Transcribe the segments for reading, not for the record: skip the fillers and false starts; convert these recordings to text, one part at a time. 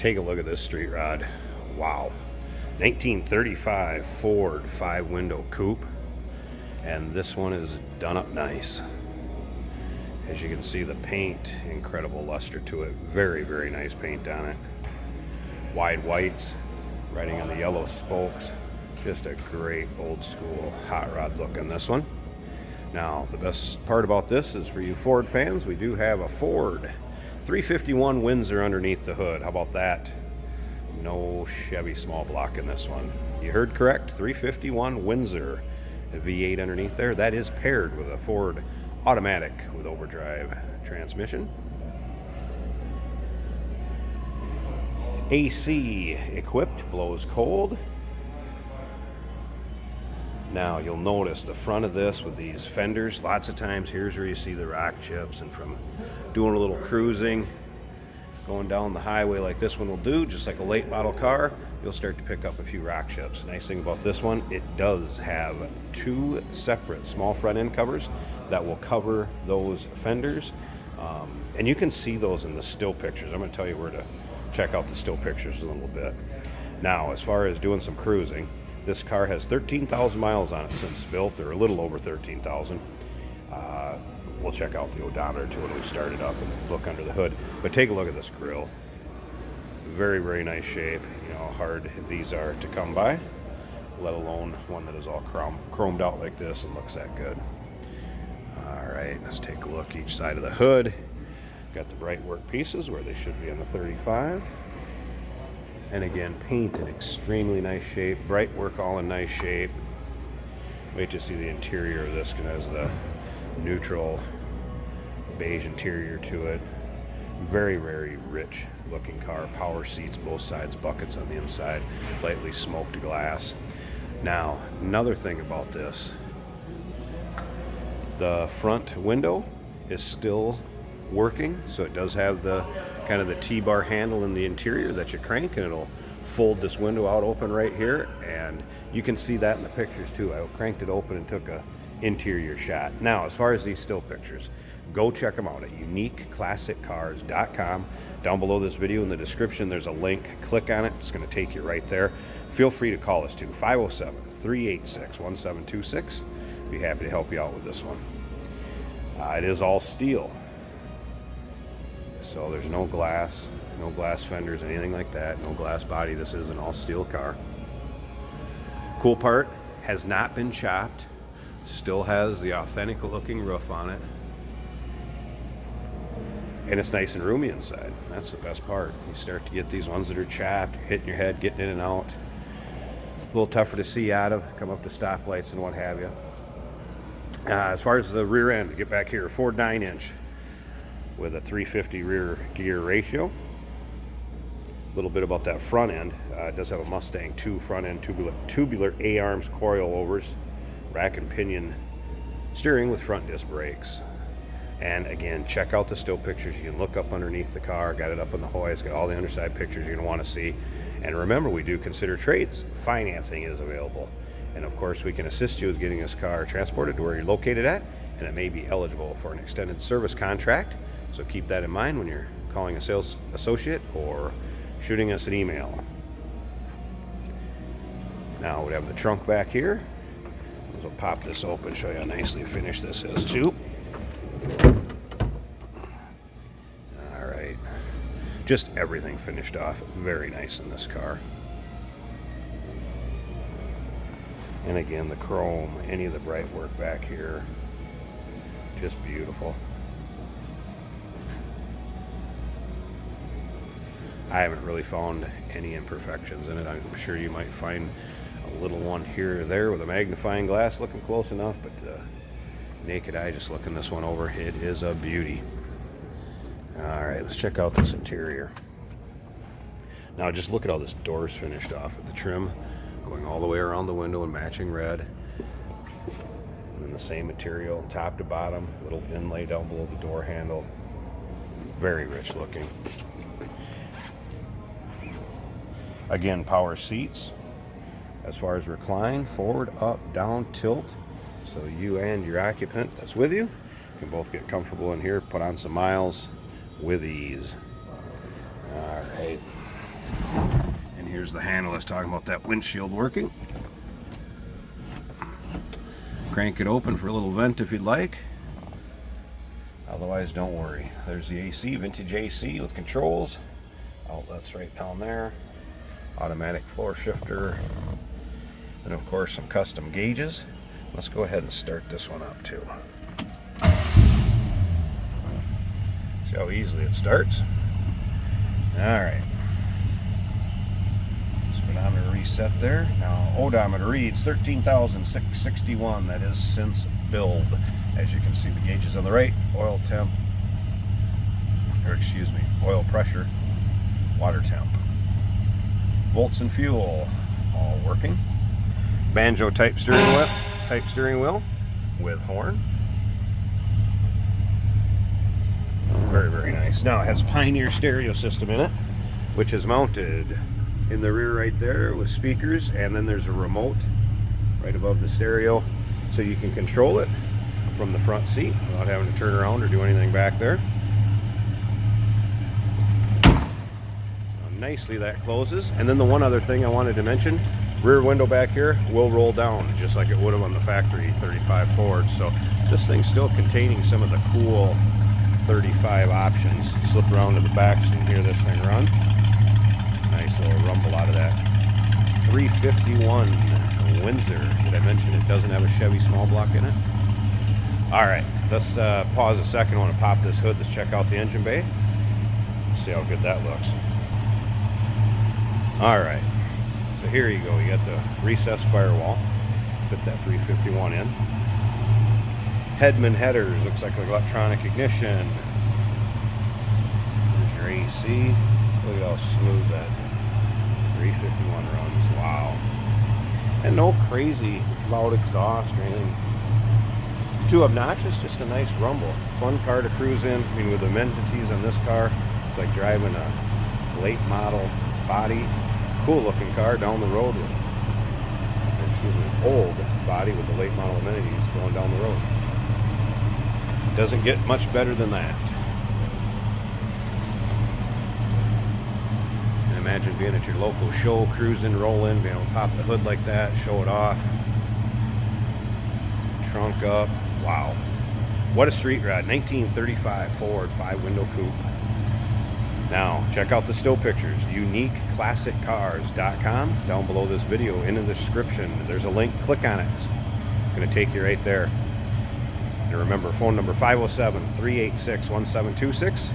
Take a look at this street rod. Wow. 1935 Ford 5-window coupe. And this one is done up nice. As you can see, the paint, incredible luster to it. Very, very nice paint on it. Wide whites, writing on the yellow spokes. Just a great old school hot rod look on this one. Now, the best part about this is for you Ford fans, we do have a Ford 351 Windsor underneath the hood. How about that? No Chevy small block in this one. You heard correct, 351 Windsor. A V8 underneath there. That is paired with a Ford automatic with overdrive transmission. AC equipped, blows cold. Now you'll notice the front of this with these fenders. Lots of times here's where you see the rock chips, and from doing a little cruising, going down the highway like this one will do, just like a late model car, you'll start to pick up a few rock chips. Nice thing about this one, it does have 2 separate small front end covers that will cover those fenders. And you can see those in the still pictures. I'm going to tell you where to check out the still pictures a little bit. Now, as far as doing some cruising, this car has 13,000 miles on it since built, or a little over 13,000. We'll check out the odometer too when we start it up and look under the hood. But take a look at this grille. Very, very nice shape. You know how hard these are to come by, let alone one that is all chromed out like this and looks that good. All right, let's take a look each side of the hood. Got the bright work pieces where they should be on the 35. And again, paint in extremely nice shape. Bright work all in nice shape. Wait to see the interior of this, because it has the neutral beige interior to it. Very, very rich looking car. Power seats, both sides, buckets on the inside, lightly smoked glass. Now, another thing about this, the front window is still working, so it does have the kind of the T-bar handle in the interior that you crank, and it'll fold this window out open right here, and you can see that in the pictures too. I cranked it open and took a interior shot. Now, as far as these still pictures, go check them out at uniqueclassiccars.com. Down below this video in the description, there's a link. Click on it. It's going to take you right there. Feel free to call us too, 507-386-1726. Be happy to help you out with this one. It is all steel, so there's no glass fenders, anything like that. No glass body. This is an all steel car. Cool part, has not been chopped. Still has the authentic looking roof on it. And it's nice and roomy inside. That's the best part. You start to get these ones that are chopped, hitting your head, getting in and out. A little tougher to see out of, come up to stoplights and what have you. As far as the rear end, get back here, Ford 9-inch with a 350 rear gear ratio. A little bit about that front end. It does have a Mustang 2 front end tubular A-arms coilovers, rack and pinion steering with front disc brakes. And again, check out the still pictures. You can look up underneath the car. Got it up on the hoist. Got all the underside pictures you're going to want to see. And remember, we do consider trades. Financing is available. And of course, we can assist you with getting this car transported to where you're located at, and it may be eligible for an extended service contract. So keep that in mind when you're calling a sales associate or shooting us an email. Now we have the trunk back here. So pop this open, show you how nicely finished this is too. All right, just everything finished off very nice in this car. And again, the chrome, any of the bright work back here, just beautiful. I haven't really found any imperfections in it. I'm sure you might find a little one here or there with a magnifying glass looking close enough, but naked eye just looking this one over, it is a beauty. All right, let's check out this interior. Now just look at how this door's finished off with the trim going all the way around the window in matching red. And then the same material top to bottom, little inlay down below the door handle. Very rich looking. Again, power seats. As far as recline, forward, up, down, tilt. So you and your occupant that's with you can both get comfortable in here, put on some miles with ease. All right. And here's the handle I was talking about, that windshield working. Crank it open for a little vent if you'd like. Otherwise, don't worry. There's the AC, vintage AC with controls. Outlets right down there. Automatic floor shifter. And of course, some custom gauges. Let's go ahead and start this one up too. See how easily it starts? Alright. Speedometer reset there. Now, odometer reads 13,661. That is since build. As you can see, the gauges on the right, oil temp, or excuse me, oil pressure, water temp. Volts and fuel, all working. Banjo type steering wheel with horn. Very, very nice. Now it has Pioneer stereo system in it, which is mounted in the rear right there with speakers, and then there's a remote right above the stereo, so you can control it from the front seat without having to turn around or do anything back there. Nicely that closes. And then the one other thing I wanted to mention, rear window back here will roll down just like it would have on the factory 35 Ford. So this thing's still containing some of the cool 35 options. Slip around to the back so you can hear this thing run. Nice little rumble out of that. 351 Windsor. Did I mention it doesn't have a Chevy small block in it? Alright, let's pause a second. I want to pop this hood. Let's check out the engine bay. See how good that looks. Alright, so here you go. You got the recessed firewall. Fit that 351 in. Headman headers. Looks like an electronic ignition. There's your AC. Look at how smooth that 351 runs. Wow. And no crazy loud exhaust or anything too obnoxious, just a nice rumble. Fun car to cruise in. I mean, with the amenities on this car, it's like driving a late model body, cool looking car down the road with, excuse me, old body with the late model amenities going down the road. Doesn't get much better than that. And imagine being at your local show, cruising, rolling, being able to pop the hood like that, show it off. Trunk up. Wow. What a street ride. 1935 Ford 5-window coupe. Now, check out the still pictures. UniqueClassicCars.com. Down below this video in the description, there's a link. Click on it. It's going to take you right there. And remember, phone number 507-386-1726.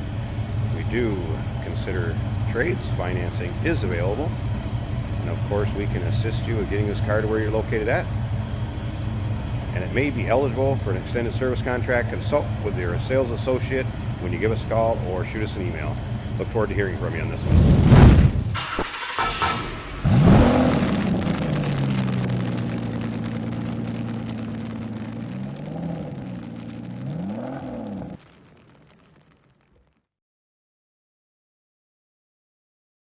We do consider trades. Financing is available. And of course, we can assist you with getting this car to where you're located at. And it may be eligible for an extended service contract. Consult with your sales associate when you give us a call or shoot us an email. Look forward to hearing from you on this one.